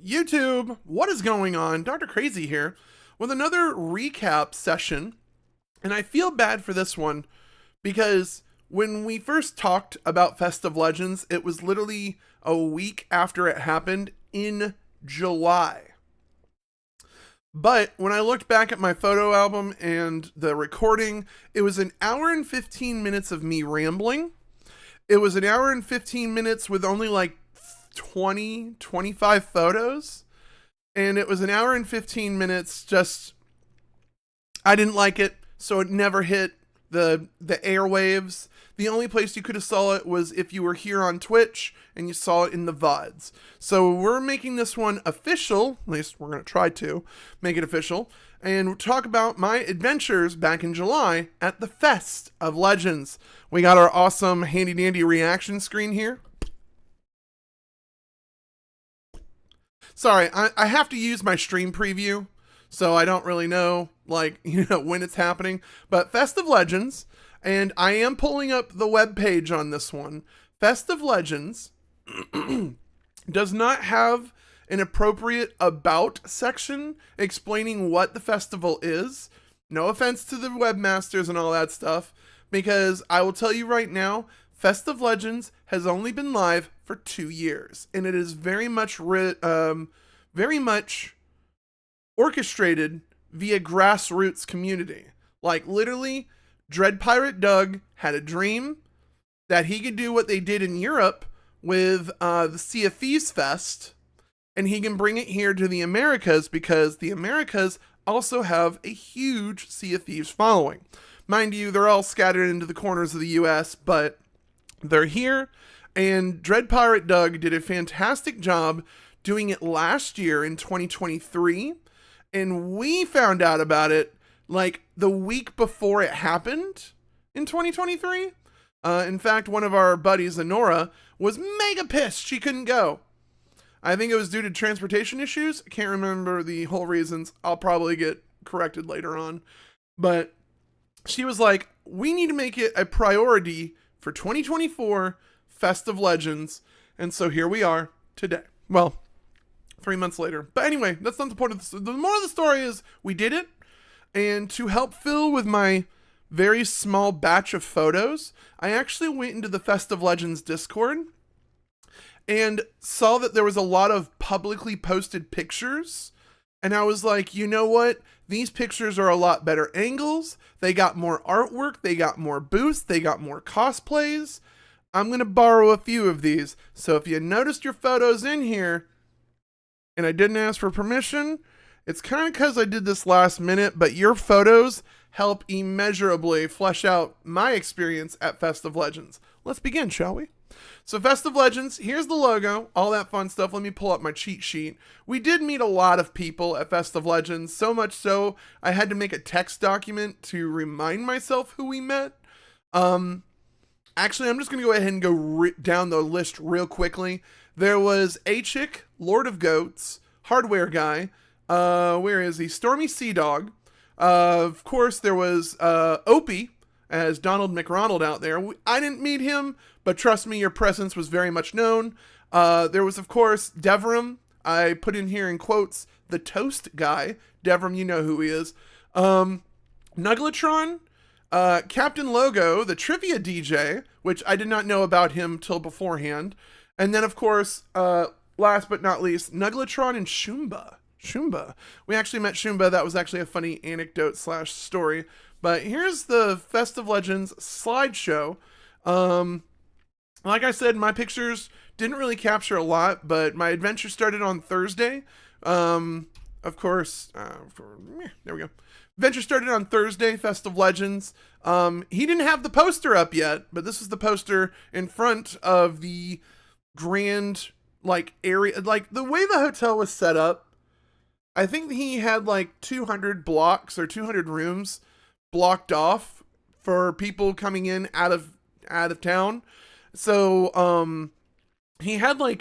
YouTube, what is going on? Dr. Crazy here with another recap session. And I feel bad for this one because when we first talked about Festive Legends, it was literally a week after it happened in July. But when I looked back at my photo album and the recording, it was an hour and 15 minutes of me rambling. It was an hour and 15 minutes with only like 25 photos. And it was an hour and 15 minutes just, I didn't like it, so it never hit the airwaves. The only place you could have saw it was if you were here on Twitch and you saw it in the VODs. So we're making this one official, at least we're going to try to make it official, and talk about my adventures back in July at the Fest of Legends. We got our awesome handy dandy reaction screen here. Sorry, I have to use my stream preview, so I don't really know, when it's happening. But Festive Legends, and I am pulling up the web page on this one. Festive Legends does not have an appropriate about section explaining what the festival is. No offense to the webmasters and all that stuff, because I will tell you right now, Festive Legends has only been live for 2 years, and it is very much orchestrated via grassroots community. Like literally, Dread Pirate Doug had a dream that he could do what they did in Europe with the Sea of Thieves Fest, and he can bring it here to the Americas because the Americas also have a huge Sea of Thieves following. Mind you, they're all scattered into the corners of the US, but they're here, and Dread Pirate Doug did a fantastic job doing it last year in 2023, and we found out about it like the week before it happened in 2023. In fact, one of our buddies, Honora, was mega pissed she couldn't go. I think it was due to transportation issues. I can't remember the whole reasons. I'll probably get corrected later on. But she was like, we need to make it a priority for 2024 Festive Legends. And so here we are today. Well, 3 months later. But anyway, that's not the point of the moral of the story is we did it. And to help fill with my very small batch of photos, I actually went into the Festive Legends Discord and saw that there was a lot of publicly posted pictures. And I was like, you know what? These pictures are a lot better angles. They got more artwork. They got more boosts. They got more cosplays. I'm going to borrow a few of these. So if you noticed your photos in here and I didn't ask for permission, it's kind of because I did this last minute, but your photos help immeasurably flesh out my experience at Festive Legends. Let's begin, shall we? So Festive Legends, here's the logo, all that fun stuff. Let me pull up my cheat sheet. We did meet a lot of people at Festive Legends, so much so I had to make a text document to remind myself who we met. Actually, I'm just going to go ahead and go down the list real quickly. There was A-Chick, Lord of Goats, Hardware Guy, where is he? Stormy Sea Dog. Of course, there was Opie as Donald McRonald out there. I didn't meet him, but trust me, your presence was very much known. There was, of course, Devram. I put in here in quotes, the Toast Guy. Devram, you know who he is. Nuglatron, Captain Logo, the Trivia DJ, which I did not know about him till beforehand. And then, of course, last but not least, Nuglatron and Shumba. We actually met Shumba. That was actually a funny anecdote / story. But here's the Festive Legends slideshow. Like I said, my pictures didn't really capture a lot, but my adventure started on Thursday. Of course, there we go. Adventure started on Thursday, Festive Legends. He didn't have the poster up yet, but this is the poster in front of the grand, area. The way the hotel was set up, I think he had 200 blocks or 200 rooms blocked off for people coming in out of town. So he had I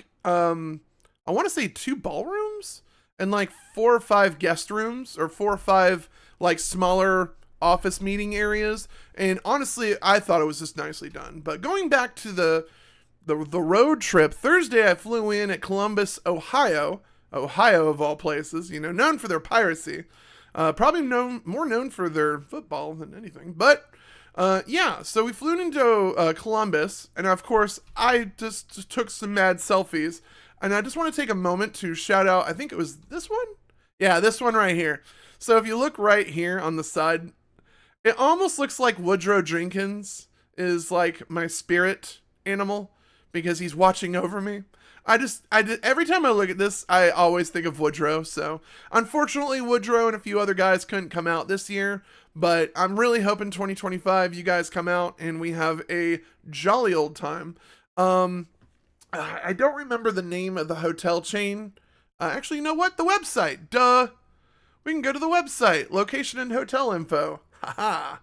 want to say 2 ballrooms and 4 or 5 guest rooms or 4 or 5 smaller office meeting areas. And honestly, I thought it was just nicely done. But going back to the road trip, Thursday I flew in at Columbus, Ohio. Ohio of all places, you know, known for their piracy. Probably more known for their football than anything. But yeah, so we flew into Columbus, and of course, I just took some mad selfies. And I just want to take a moment to shout out, I think it was this one? Yeah, this one right here. So if you look right here on the side, it almost looks like Woodrow Jenkins is like my spirit animal because he's watching over me. Every time I look at this, I always think of Woodrow. So unfortunately, Woodrow and a few other guys couldn't come out this year, but I'm really hoping 2025 you guys come out and we have a jolly old time. I don't remember the name of the hotel chain. Actually, you know what? The website. Duh. We can go to the website. Location and hotel info. Haha.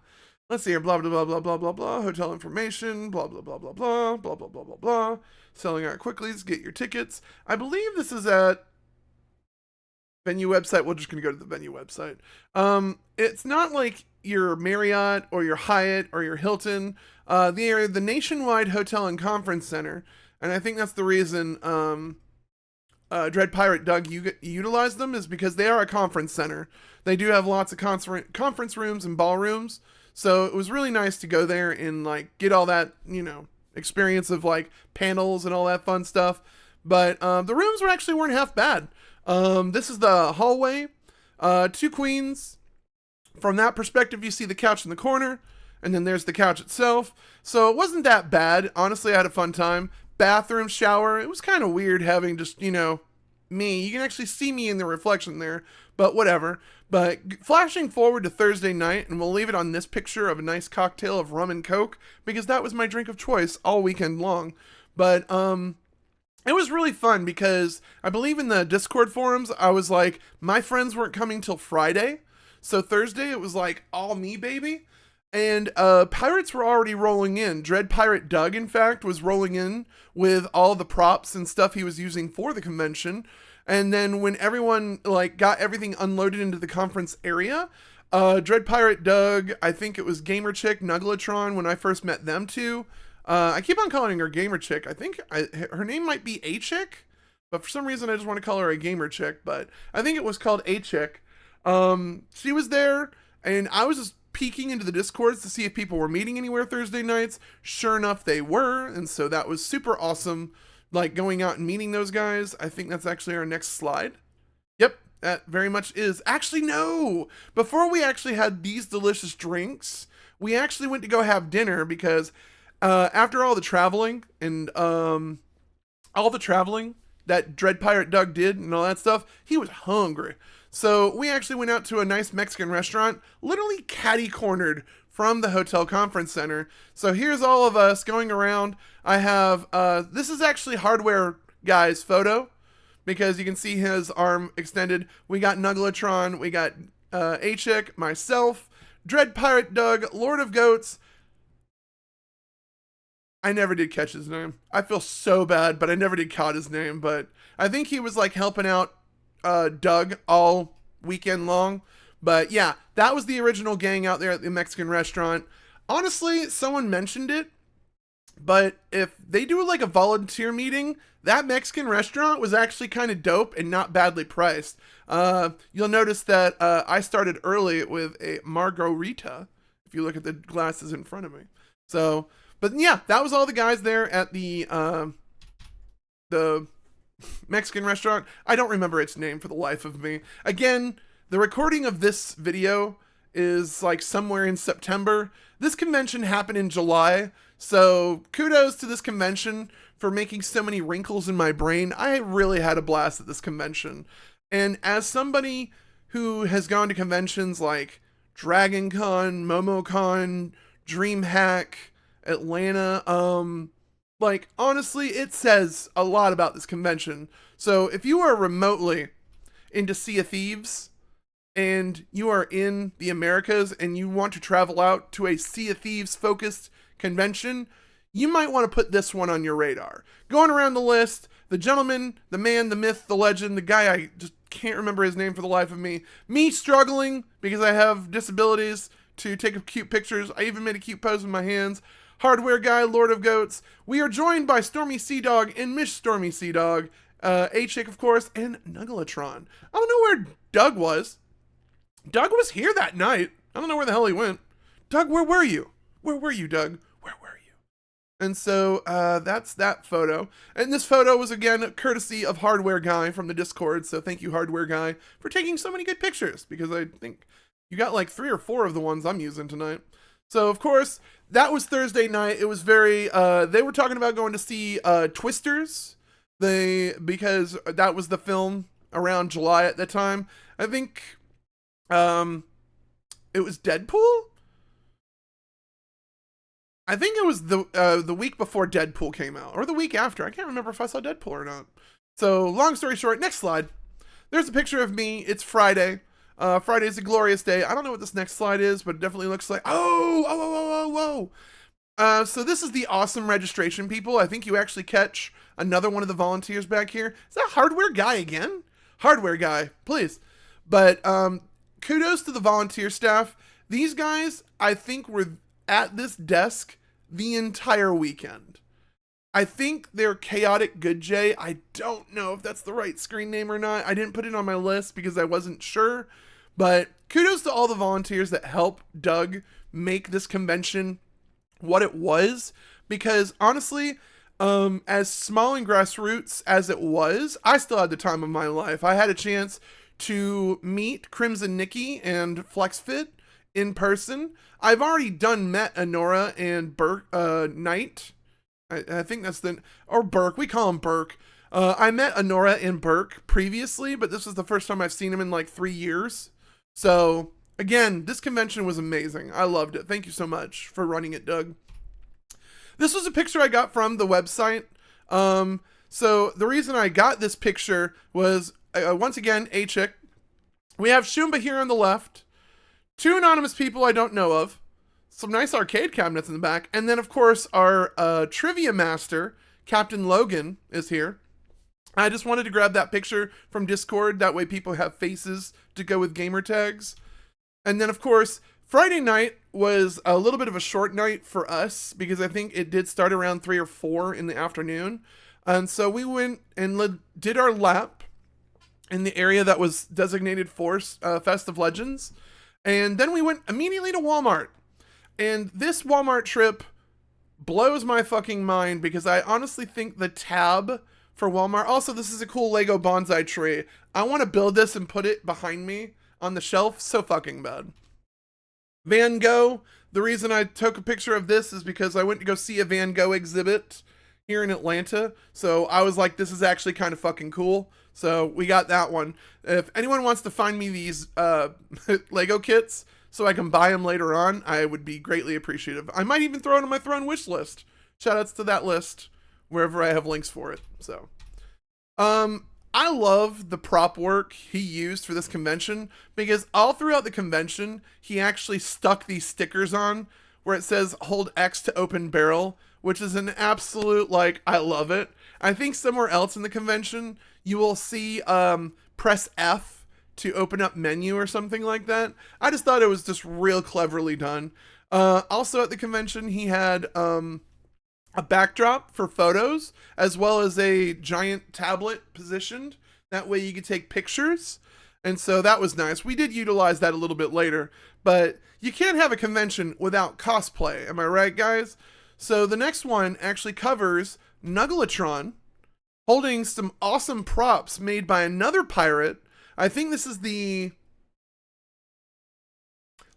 Let's see here. Blah, blah, blah, blah, blah, blah, blah. Hotel information. Blah, blah, blah, blah, blah. Blah, blah, blah, blah, blah. Selling out quickly. Get your tickets. I believe this is at venue website. We're just going to go to the venue website. It's not like your Marriott or your Hyatt or your Hilton. They're the Nationwide Hotel and Conference Center. And I think that's the reason Dread Pirate Doug utilized them, is because they are a conference center. They do have lots of conference rooms and ballrooms. So it was really nice to go there and like get all that, you know, experience of like panels and all that fun stuff. But the rooms weren't half bad. This is the hallway. 2 queens. From that perspective, you see the couch in the corner. And then there's the couch itself. So it wasn't that bad. Honestly, I had a fun time. Bathroom, shower. It was kind of weird having just, you know, me. You can actually see me in the reflection there, but whatever. But flashing forward to Thursday night, and we'll leave it on this picture of a nice cocktail of rum and Coke, because that was my drink of choice all weekend long. But it was really fun because I believe in the Discord forums, I was like, my friends weren't coming till Friday. So Thursday, it was like all me, baby. And pirates were already rolling in. Dread Pirate Doug, in fact, was rolling in with all the props and stuff he was using for the convention. And then when everyone like got everything unloaded into the conference area, Dread Pirate Doug, I think it was Gamer Chick, Nuggletron, when I first met them too. I keep on calling her Gamer Chick. I think her name might be A Chick, but for some reason I just want to call her a Gamer Chick. But I think it was called A Chick. She was there, and I was just peeking into the Discords to see if people were meeting anywhere Thursday nights. Sure enough, they were, and so that was super awesome, like going out and meeting those guys. I think that's actually our next slide. Yep, that very much is. Actually, no! Before we actually had these delicious drinks, we actually went to go have dinner because after all the traveling and that Dread Pirate Doug did and all that stuff, he was hungry. So we actually went out to a nice Mexican restaurant, literally catty-cornered from the hotel conference center. So here's all of us going around. I have, this is actually Hardware Guy's photo, because you can see his arm extended. We got Nuggletron, we got A-Chick, myself, Dread Pirate Doug, Lord of Goats. I never did catch his name. I feel so bad, but I never did catch his name. But I think he was like helping out Doug all weekend long. But yeah, that was the original gang out there at the Mexican restaurant. Honestly, someone mentioned it, but if they do like a volunteer meeting, that Mexican restaurant was actually kind of dope and not badly priced. You'll notice that I started early with a margarita, if you look at the glasses in front of me. So, but yeah, that was all the guys there at the Mexican restaurant. I don't remember its name for the life of me. Again, the recording of this video is like somewhere in September. This convention happened in July, so kudos to this convention for making so many wrinkles in my brain. I really had a blast at this convention. And as somebody who has gone to conventions like Dragon Con, MomoCon, DreamHack, Atlanta, like, honestly, it says a lot about this convention. So if you are remotely into Sea of Thieves and you are in the Americas and you want to travel out to a Sea of Thieves focused convention, you might want to put this one on your radar. Going around the list, the gentleman, the man, the myth, the legend, the guy, I just can't remember his name for the life of me. Me struggling because I have disabilities to take cute pictures. I even made a cute pose with my hands. Hardware Guy, Lord of Goats. We are joined by Stormy Sea Dog and Miss Stormy Sea Dog. A-Chick, of course, and Nuggletron. I don't know where Doug was. Doug was here that night. I don't know where the hell he went. Doug, where were you? Where were you, Doug? Where were you? And so that's that photo. And this photo was, again, courtesy of Hardware Guy from the Discord. So thank you, Hardware Guy, for taking so many good pictures, because I think you got like 3 or 4 of the ones I'm using tonight. So, of course, that was Thursday night. It was very, they were talking about going to see Twisters, because that was the film around July at the time. I think it was Deadpool? I think it was the week before Deadpool came out, or the week after. I can't remember if I saw Deadpool or not. So, long story short, next slide. There's a picture of me. It's Friday. Friday is a glorious day. I don't know what this next slide is, but it definitely looks like, whoa. So this is the awesome registration, people. I think you actually catch another one of the volunteers back here. Is that Hardware Guy again? Hardware Guy, please. But kudos to the volunteer staff. These guys, I think, were at this desk the entire weekend. I think they're Chaotic Good Jay. I don't know if that's the right screen name or not. I didn't put it on my list because I wasn't sure. But kudos to all the volunteers that helped Doug make this convention what it was. Because honestly, as small and grassroots as it was, I still had the time of my life. I had a chance to meet Crimson Nikki and FlexFit in person. I've already met Honora and Burke Knight. I think that's or Burke. We call him Burke. I met Honora and Burke previously, but this was the first time I've seen him in like 3 years. So, again, this convention was amazing. I loved it. Thank you so much for running it, Doug. This was a picture I got from the website. So, the reason I got this picture was, once again, A-Chick. We have Shumba here on the left. 2 anonymous people I don't know of. Some nice arcade cabinets in the back. And then, of course, our trivia master, Captain Logan, is here. I just wanted to grab that picture from Discord. That way people have faces to go with gamer tags. And then, of course, Friday night was a little bit of a short night for us because I think it did start around 3 or 4 in the afternoon. And so we went and did our lap in the area that was designated for Fest of Legends. And then we went immediately to Walmart. And this Walmart trip blows my fucking mind because I honestly think the tab for Walmart... Also, this is a cool Lego bonsai tree. I want to build this and put it behind me on the shelf. So fucking bad. Van Gogh. The reason I took a picture of this is because I went to go see a Van Gogh exhibit here in Atlanta. So I was like, this is actually kind of fucking cool. So we got that one. If anyone wants to find me these Lego kits so I can buy them later on, I would be greatly appreciative. I might even throw it on my Throne wish list. Shoutouts to that list wherever I have links for it. So, I love the prop work he used for this convention because all throughout the convention, he actually stuck these stickers on where it says hold X to open barrel, which is an absolute, like, I love it. I think somewhere else in the convention, you will see press F to open up menu or something like that. I just thought it was just real cleverly done. Also at the convention, he had a backdrop for photos, as well as a giant tablet positioned. That way you could take pictures. And so that was nice. We did utilize that a little bit later, but you can't have a convention without cosplay. Am I right, guys? So the next one actually covers Nuggletron holding some awesome props made by another pirate. I think this is the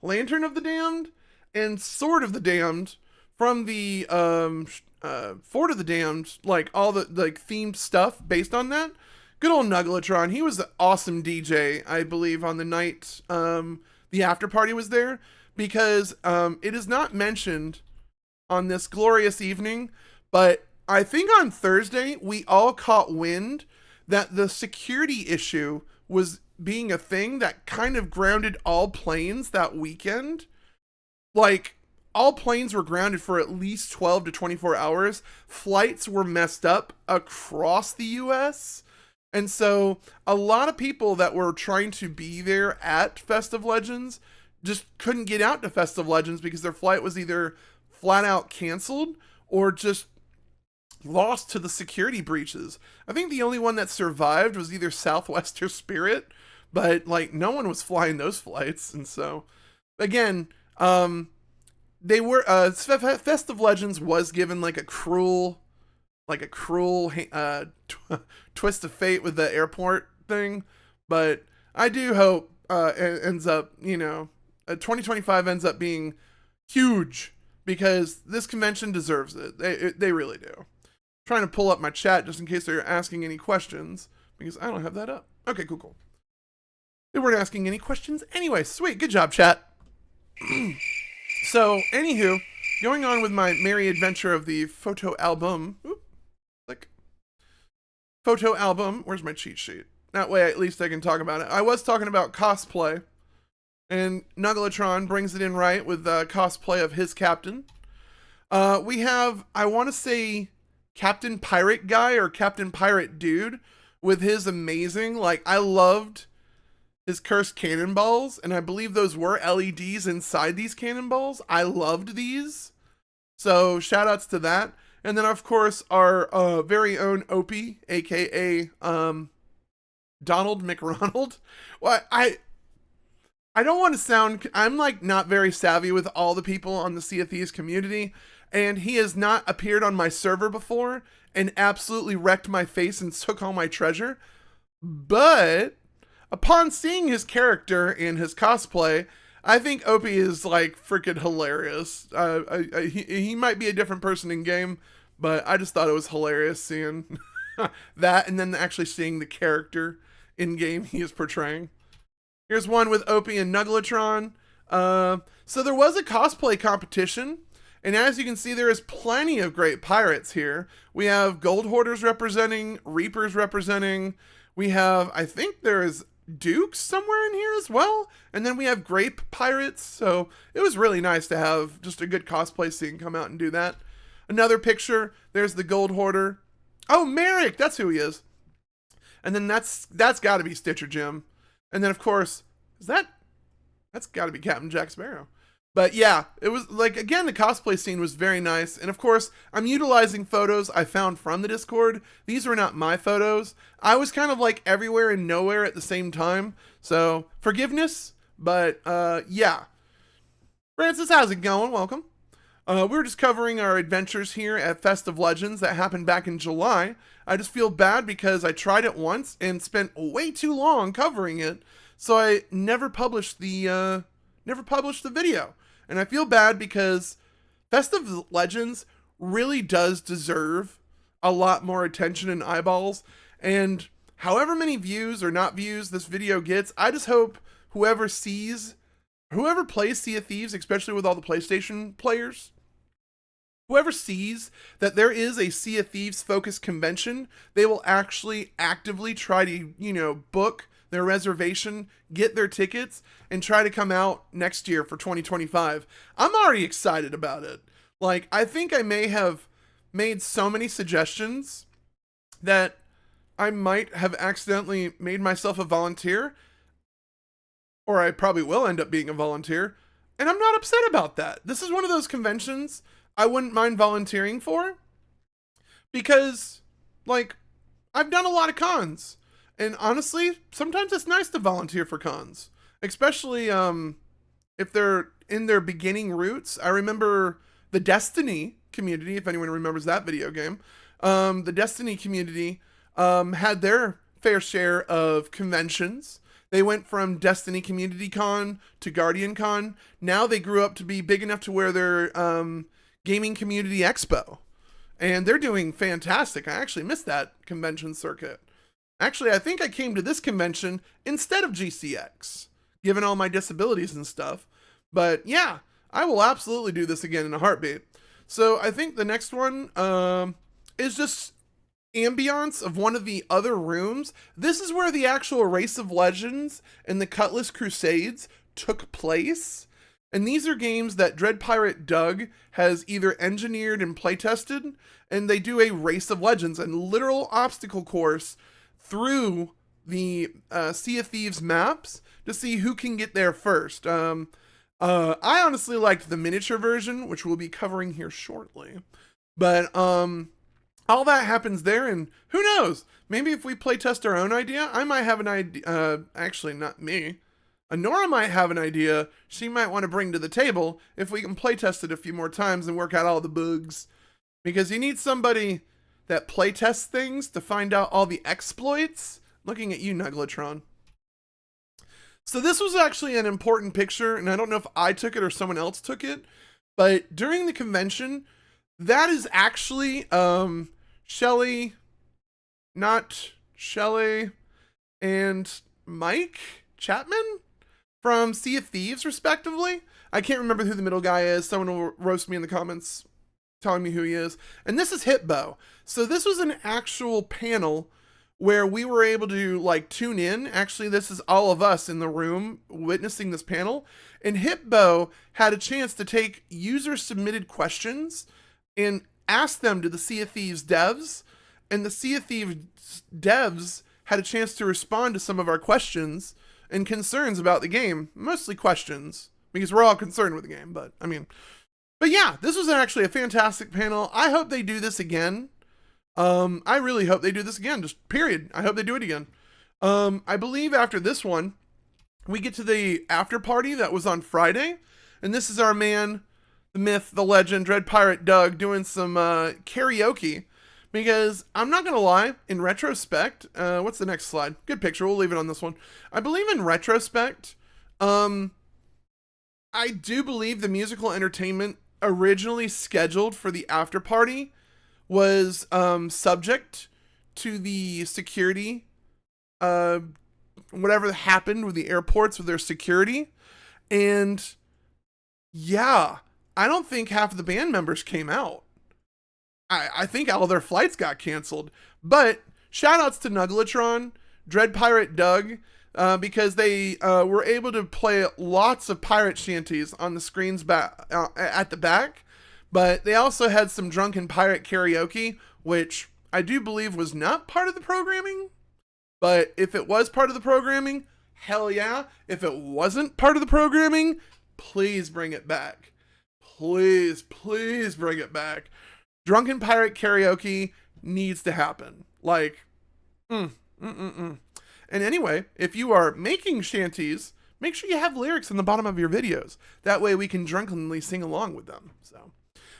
Lantern of the Damned and Sword of the Damned from the Fort of the Damned, like all the like themed stuff based on that. Good old Nuggletron. He was an awesome DJ, I believe, on the night the after party was there, because it is not mentioned on this glorious evening, but I think on Thursday we all caught wind that the security issue was being a thing that kind of grounded all planes that weekend. Like, all planes were grounded for at least 12 to 24 hours. Flights were messed up across the US. And so a lot of people that were trying to be there at Fest of Legends just couldn't get out to Fest of Legends because their flight was either flat out canceled or just lost to the security breaches. I think the only one that survived was either Southwest or Spirit, but like no one was flying those flights. And so again, they were Fest of Legends was given like a cruel twist of fate with the airport thing, but I do hope it ends up, 2025 ends up being huge, because this convention deserves it. They really do. I'm trying to pull up my chat just in case they're asking any questions, because I don't have that up. Okay, cool. They weren't asking any questions anyway. Sweet, good job, chat. So, anywho, going on with my merry adventure of the photo album. Photo album. Where's my cheat sheet? That way, at least I can talk about it. I was talking about cosplay, and Nuggletron brings it in right with cosplay of his captain. We have, I want to say, Captain Pirate Guy or Captain Pirate Dude with his amazing, like, I loved his cursed cannonballs, and I believe those were LEDs inside these cannonballs. I loved these. So, shout outs to that. And then, of course, our very own Opie, aka Donald McRonald. Well, I don't want to sound, I'm like not very savvy with all the people on the Sea of Thieves community, and he has not appeared on my server before and absolutely wrecked my face and took all my treasure. But upon seeing his character and his cosplay, I think Opie is like freaking hilarious. He might be a different person in game, but I just thought it was hilarious seeing that, and then actually seeing the character in game he is portraying. Here's one with Opie and Nuggletron. So there was a cosplay competition, and as you can see, there is plenty of great pirates here. We have Gold Hoarders representing, Reapers representing. We have, I think there is Dukes somewhere in here as well. And then we have Grape Pirates. So it was really nice to have just a good cosplay scene come out and do that. Another picture, there's the Gold Hoarder. Oh, Merrick, that's who he is. And then that's got to be Stitcher Jim. And then, of course, that's got to be Captain Jack Sparrow. But yeah, it was like, again, the cosplay scene was very nice. And of course, I'm utilizing photos I found from the Discord. These were not my photos. I was kind of like everywhere and nowhere at the same time. So forgiveness. But yeah. Francis, how's it going? Welcome. We were just covering our adventures here at Fest of Legends that happened back in July. I just feel bad because I tried it once and spent way too long covering it. So I never published the video. And I feel bad because Fest of Legends really does deserve a lot more attention and eyeballs. And however many views or not views this video gets, I just hope whoever plays Sea of Thieves, especially with all the PlayStation players, whoever sees that there is a Sea of Thieves focused convention, they will actually actively try to, book their reservation, get their tickets, and try to come out next year for 2025. I'm already excited about it. Like, I think I may have made so many suggestions that I might have accidentally made myself a volunteer, or I probably will end up being a volunteer, and I'm not upset about that. This is one of those conventions I wouldn't mind volunteering for, because, like, I've done a lot of cons. And honestly, sometimes it's nice to volunteer for cons, especially if they're in their beginning roots. I remember the Destiny community, if anyone remembers that video game. The Destiny community had their fair share of conventions. They went from Destiny Community Con to Guardian Con. Now they grew up to be big enough to where they're Gaming Community Expo. And they're doing fantastic. I actually missed that convention circuit. Actually, I think I came to this convention instead of GCX, given all my disabilities and stuff. But yeah, I will absolutely do this again in a heartbeat. So I think the next one is just ambiance of one of the other rooms. This is where the actual Race of Legends and the Cutlass Crusades took place. And these are games that Dread Pirate Doug has either engineered and playtested, and they do a Race of Legends and literal obstacle course through the Sea of Thieves maps to see who can get there first. I honestly liked the miniature version, which we'll be covering here shortly. But all that happens there, and who knows? Maybe if we play test our own idea, I might have an idea. Actually, not me. Nora might have an idea she might want to bring to the table if we can play test it a few more times and work out all the bugs. Because you need somebody that play tests things to find out all the exploits. Looking at you, Nuglatron. So this was actually an important picture, and I don't know if I took it or someone else took it, but during the convention, that is actually Shelly, not Shelly, and Mike Chapman from Sea of Thieves, respectively. I can't remember who the middle guy is. Someone will roast me in the comments telling me who he is. And this is Hitbo. So this was an actual panel where we were able to like tune in. Actually, this is all of us in the room witnessing this panel. And Hitbo had a chance to take user submitted questions and ask them to the Sea of Thieves devs. And the Sea of Thieves devs had a chance to respond to some of our questions and concerns about the game. Mostly questions, because we're all concerned with the game. But yeah, this was actually a fantastic panel. I hope they do this again. I really hope they do this again, just period. I hope they do it again. I believe after this one, we get to the after party that was on Friday. And this is our man, the myth, the legend, Dread Pirate Doug, doing some karaoke. Because I'm not going to lie, in retrospect, what's the next slide? Good picture. We'll leave it on this one. I believe in retrospect, I do believe the musical entertainment originally scheduled for the after party was subject to the security, whatever happened with the airports with their security. And yeah, I don't think half of the band members came out. I think all their flights got canceled. But shout outs to Nuglatron, Dread Pirate Doug, because they were able to play lots of pirate shanties on the screens at the back. But they also had some drunken pirate karaoke, which I do believe was not part of the programming. But if it was part of the programming, hell yeah. If it wasn't part of the programming, please bring it back. Please, please bring it back. Drunken pirate karaoke needs to happen. Like, And anyway, if you are making shanties, make sure you have lyrics in the bottom of your videos. That way we can drunkenly sing along with them. So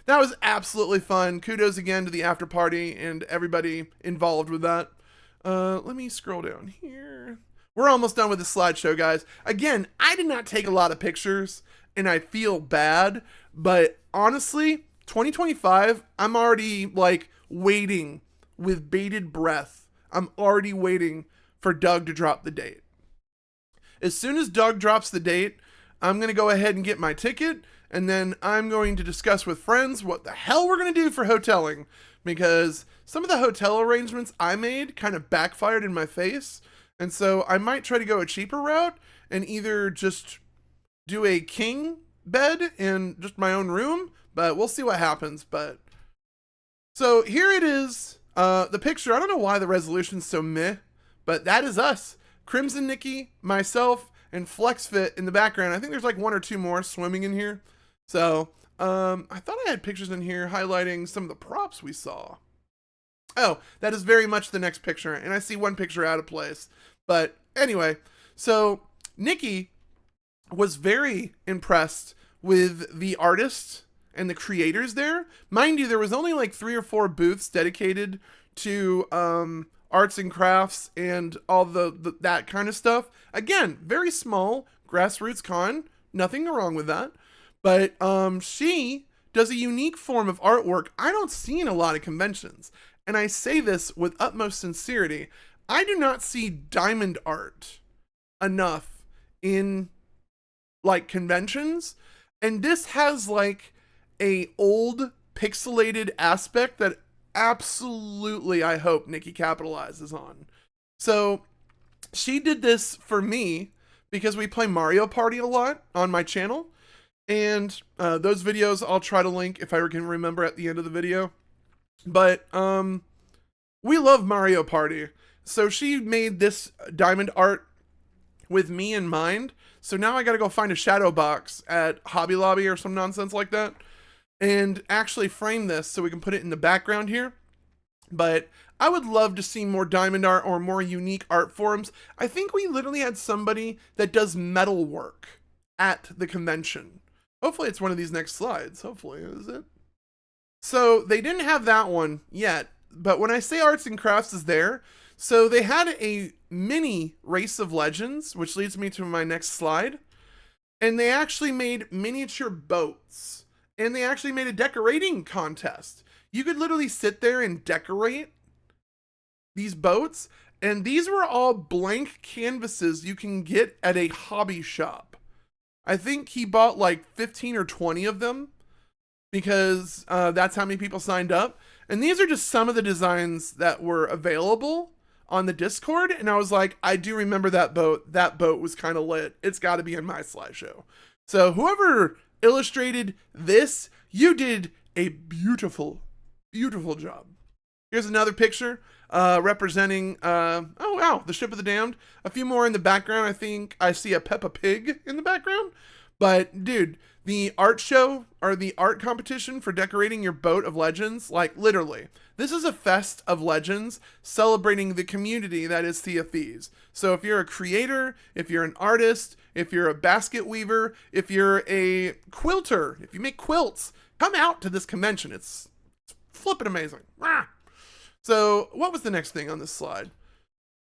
that was absolutely fun. Kudos again to the after party and everybody involved with that. Let me scroll down here. We're almost done with the slideshow, guys. Again, I did not take a lot of pictures, and I feel bad. But honestly, 2025, I'm already like waiting with bated breath. I'm already waiting for Doug to drop the date. As soon as Doug drops the date, I'm going to go ahead and get my ticket, and then I'm going to discuss with friends what the hell we're going to do for hoteling, because some of the hotel arrangements I made kind of backfired in my face, and so I might try to go a cheaper route and either just do a king bed in just my own room, but we'll see what happens. But so here it is, the picture. I don't know why the resolution's so meh, but that is us. Crimson Nikki, myself, and FlexFit in the background. I think there's like one or two more swimming in here. So, I thought I had pictures in here highlighting some of the props we saw. Oh, that is very much the next picture, and I see one picture out of place. But anyway, so Nikki was very impressed with the artists and the creators there. Mind you, there was only like 3 or 4 booths dedicated to arts and crafts and all the that kind of stuff. Again, very small grassroots con, nothing wrong with that. But she does a unique form of artwork I don't see in a lot of conventions. And I say this with utmost sincerity. I do not see diamond art enough in like conventions. And this has like a old pixelated aspect that absolutely I hope Nikki capitalizes on. So she did this for me because we play Mario Party a lot on my channel. And those videos I'll try to link if I can remember at the end of the video. But we love Mario Party. So she made this diamond art with me in mind. So now I gotta go find a shadow box at Hobby Lobby or some nonsense like that and actually frame this so we can put it in the background here. But I would love to see more diamond art or more unique art forms. I think we literally had somebody that does metal work at the convention. Hopefully it's one of these next slides. Hopefully, is it? So they didn't have that one yet, but when I say arts and crafts is there, so they had a mini race of legends, which leads me to my next slide. And they actually made miniature boats. And they actually made a decorating contest. You could literally sit there and decorate these boats. And these were all blank canvases you can get at a hobby shop. I think he bought like 15 or 20 of them because that's how many people signed up. And these are just some of the designs that were available on the Discord. And I was like, I do remember that boat. That boat was kind of lit. It's got to be in my slideshow. So whoever illustrated this, you did a beautiful, beautiful job. Here's another picture representing, oh wow, the Ship of the Damned. A few more in the background. I think I see a Peppa Pig in the background. But dude, the art show or the art competition for decorating your boat of legends, like literally, this is a fest of legends celebrating the community that is Sea of Thieves. So if you're a creator, if you're an artist, if you're a basket weaver, if you're a quilter, if you make quilts, come out to this convention. It's flipping amazing. So what was the next thing on this slide?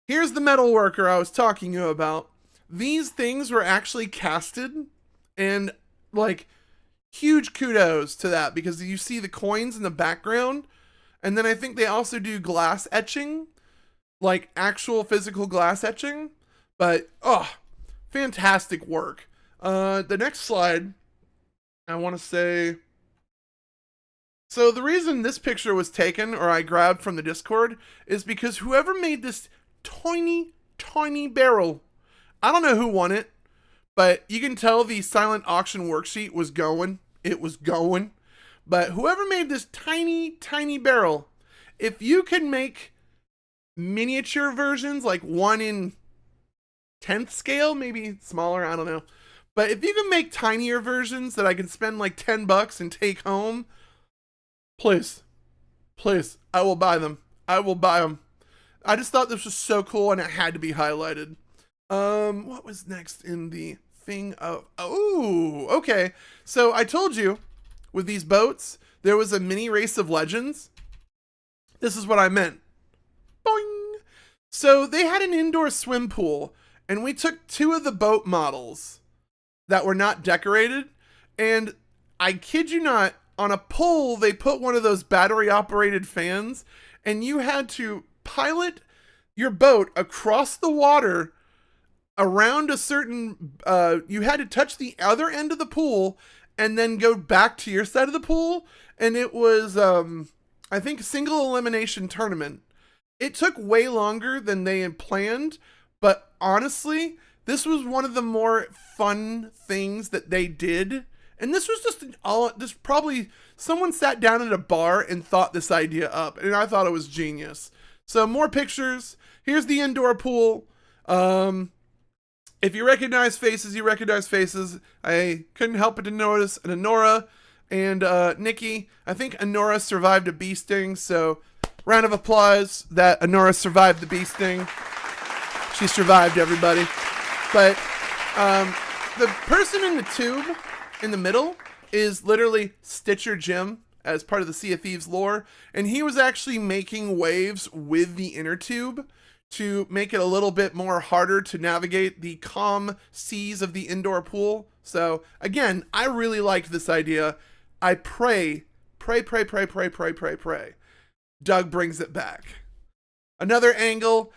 Here's the metal worker I was talking to you about. These things were actually casted, and like huge kudos to that because you see the coins in the background. And then I think they also do glass etching, like actual physical glass etching. But oh, fantastic work. The next slide, I want to say, so the reason this picture was taken or I grabbed from the Discord is because whoever made this tiny, tiny barrel, I don't know who won it, but you can tell the silent auction worksheet was going. It was going. But whoever made this tiny, tiny barrel, if you can make miniature versions, like 1 in 10th scale, maybe smaller, I don't know. But if you can make tinier versions that I can spend like $10 and take home, please, please, I will buy them. I will buy them. I just thought this was so cool and it had to be highlighted. What was next in the thing of, oh, okay. So I told you with these boats, there was a mini race of legends. This is what I meant. Boing. So they had an indoor swim pool and we took 2 of the boat models that were not decorated. And I kid you not, on a pole, they put one of those battery operated fans and you had to pilot your boat across the water around a certain, you had to touch the other end of the pool and then go back to your side of the pool. And it was, I think, a single elimination tournament. It took way longer than they had planned, but honestly, this was one of the more fun things that they did. And this was just this probably someone sat down at a bar and thought this idea up, and I thought it was genius. So more pictures. Here's the indoor pool. If you recognize faces, you recognize faces. I couldn't help but to notice an Honora and Nikki. I think Honora survived a bee sting, so round of applause that Honora survived the bee sting. She survived, everybody. But the person in the tube in the middle is literally Stitcher Jim as part of the Sea of Thieves lore, and he was actually making waves with the inner tube to make it a little bit more harder to navigate the calm seas of the indoor pool. So again, I really liked this idea. I pray Doug brings it back. Another angle.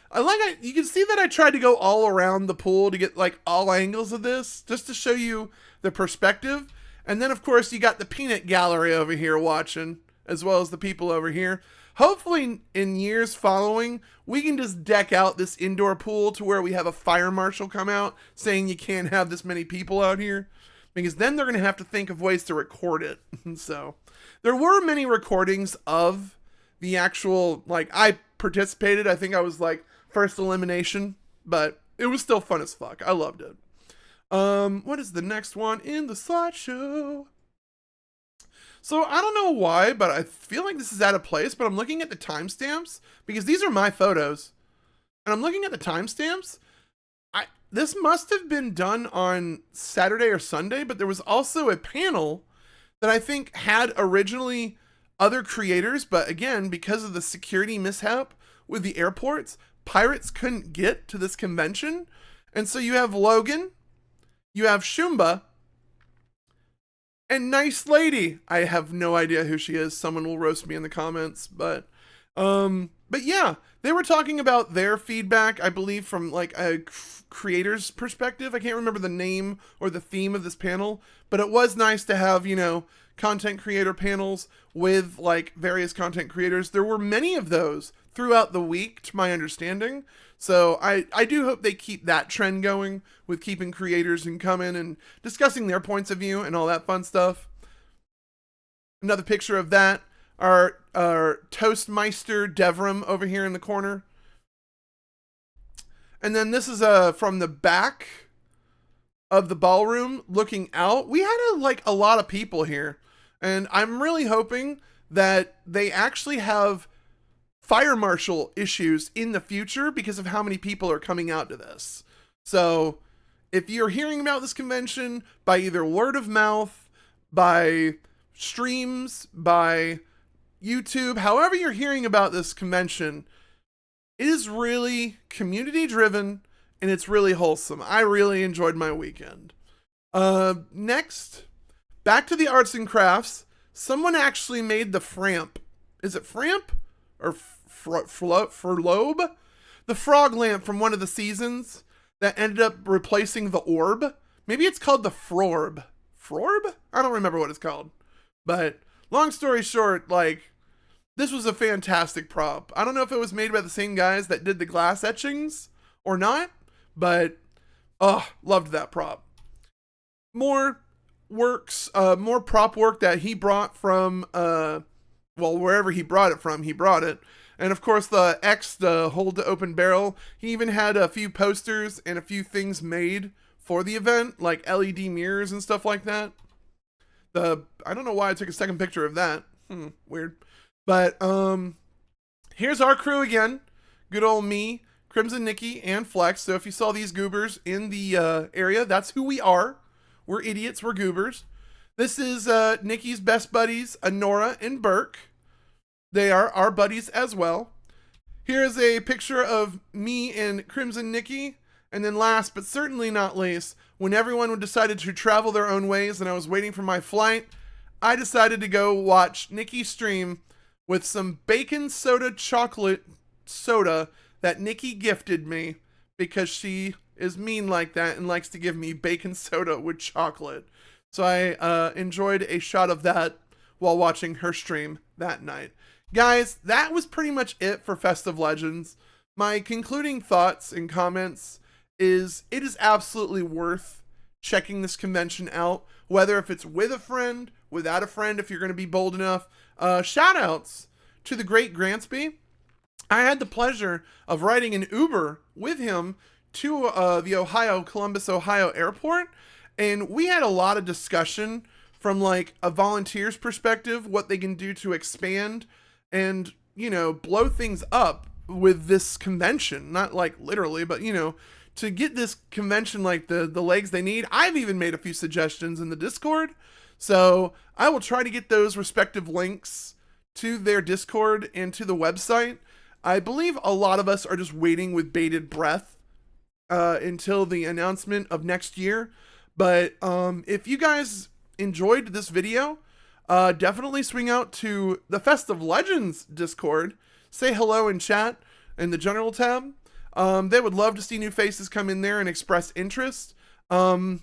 You can see that I tried to go all around the pool to get like all angles of this, just to show you the perspective. And then of course you got the peanut gallery over here watching, as well as the people over here. Hopefully in years following, we can just deck out this indoor pool to where we have a fire marshal come out saying you can't have this many people out here, because then they're going to have to think of ways to record it. So there were many recordings of the actual, like, I participated. I think I was like first elimination, but it was still fun as fuck. I loved it. What is the next one in the slideshow? So I don't know why, but I feel like this is out of place, but I'm looking at the timestamps because these are my photos. And I'm looking at the timestamps. This must have been done on Saturday or Sunday, but there was also a panel that I think had originally other creators, but again, because of the security mishap with the airports, pirates couldn't get to this convention. And so you have Logan, you have Shumba, and Nice Lady. I have no idea who she is. Someone will roast me in the comments, but yeah, they were talking about their feedback, I believe, from like a creator's perspective. I can't remember the name or the theme of this panel, but it was nice to have, you know, content creator panels with like various content creators. There were many of those throughout the week, to my understanding. So I do hope they keep that trend going with keeping creators and come in and discussing their points of view and all that fun stuff. Another picture of that. Our Toastmeister Devram over here in the corner. And then this is from the back of the ballroom looking out. We had a lot of people here. And I'm really hoping that they actually have fire marshal issues in the future because of how many people are coming out to this. So if you're hearing about this convention by either word of mouth, by streams, by YouTube, however you're hearing about this convention, it is really community driven and it's really wholesome. I really enjoyed my weekend. Next, back to the arts and crafts. Someone actually made the Framp. Is it Framp or Furlobe? The frog lamp from one of the seasons that ended up replacing the orb. Maybe it's called the Frorb. Frorb? I don't remember what it's called. But long story short, like, this was a fantastic prop. I don't know if it was made by the same guys that did the glass etchings or not, but loved that prop. More works, more prop work that he brought from, wherever he brought it from, he brought it. And of course the X, the hold to open barrel, he even had a few posters and a few things made for the event, like LED mirrors and stuff like that. I don't know why I took a second picture of that. Weird. But here's our crew again. Good old me, Crimson Nikki, and Flex. So if you saw these goobers in the area, that's who we are. We're idiots, we're goobers. This is Nikki's best buddies, Honora and Burke. They are our buddies as well. Here's a picture of me and Crimson Nikki. And then last but certainly not least, when everyone decided to travel their own ways and I was waiting for my flight, I decided to go watch Nikki stream with some bacon soda chocolate soda that Nikki gifted me because she is mean like that and likes to give me bacon soda with chocolate. So I enjoyed a shot of that while watching her stream that night. Guys, that was pretty much it for Festive Legends. My concluding thoughts and comments is it is absolutely worth checking this convention out, whether if it's with a friend, without a friend, if you're going to be bold enough. Shout outs to the great Grantsby. I had the pleasure of riding an Uber with him to the Columbus, Ohio airport, and we had a lot of discussion from like a volunteer's perspective, what they can do to expand and, you know, blow things up with this convention. Not like literally, but, you know, to get this convention like the legs they need. I've even made a few suggestions in the Discord, so I will try to get those respective links to their Discord and to the website. I believe a lot of us are just waiting with bated breath until the announcement of next year. But if you guys enjoyed this video, definitely swing out to the Festive Legends Discord. Say hello in chat in the general tab. They would love to see new faces come in there and express interest. I'm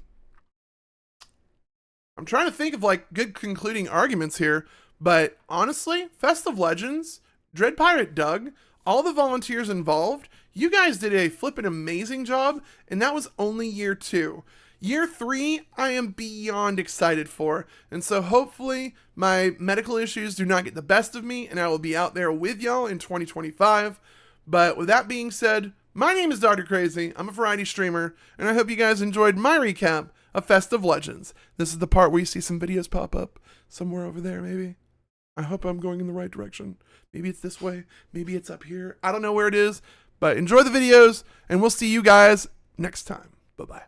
trying to think of like good concluding arguments here, but honestly, Festive Legends, Dread Pirate Doug, all the volunteers involved, you guys did a flippin' amazing job, and that was only year 2. Year 3, I am beyond excited for, and so hopefully my medical issues do not get the best of me, and I will be out there with y'all in 2025. But with that being said, My name is DrKrazy. I'm a variety streamer, and I hope you guys enjoyed my recap of Festive Legends. This is the part where you see some videos pop up somewhere over there, maybe. I hope I'm going in the right direction. Maybe it's this way. Maybe it's up here. I don't know where it is, but enjoy the videos, and we'll see you guys next time. Bye-bye.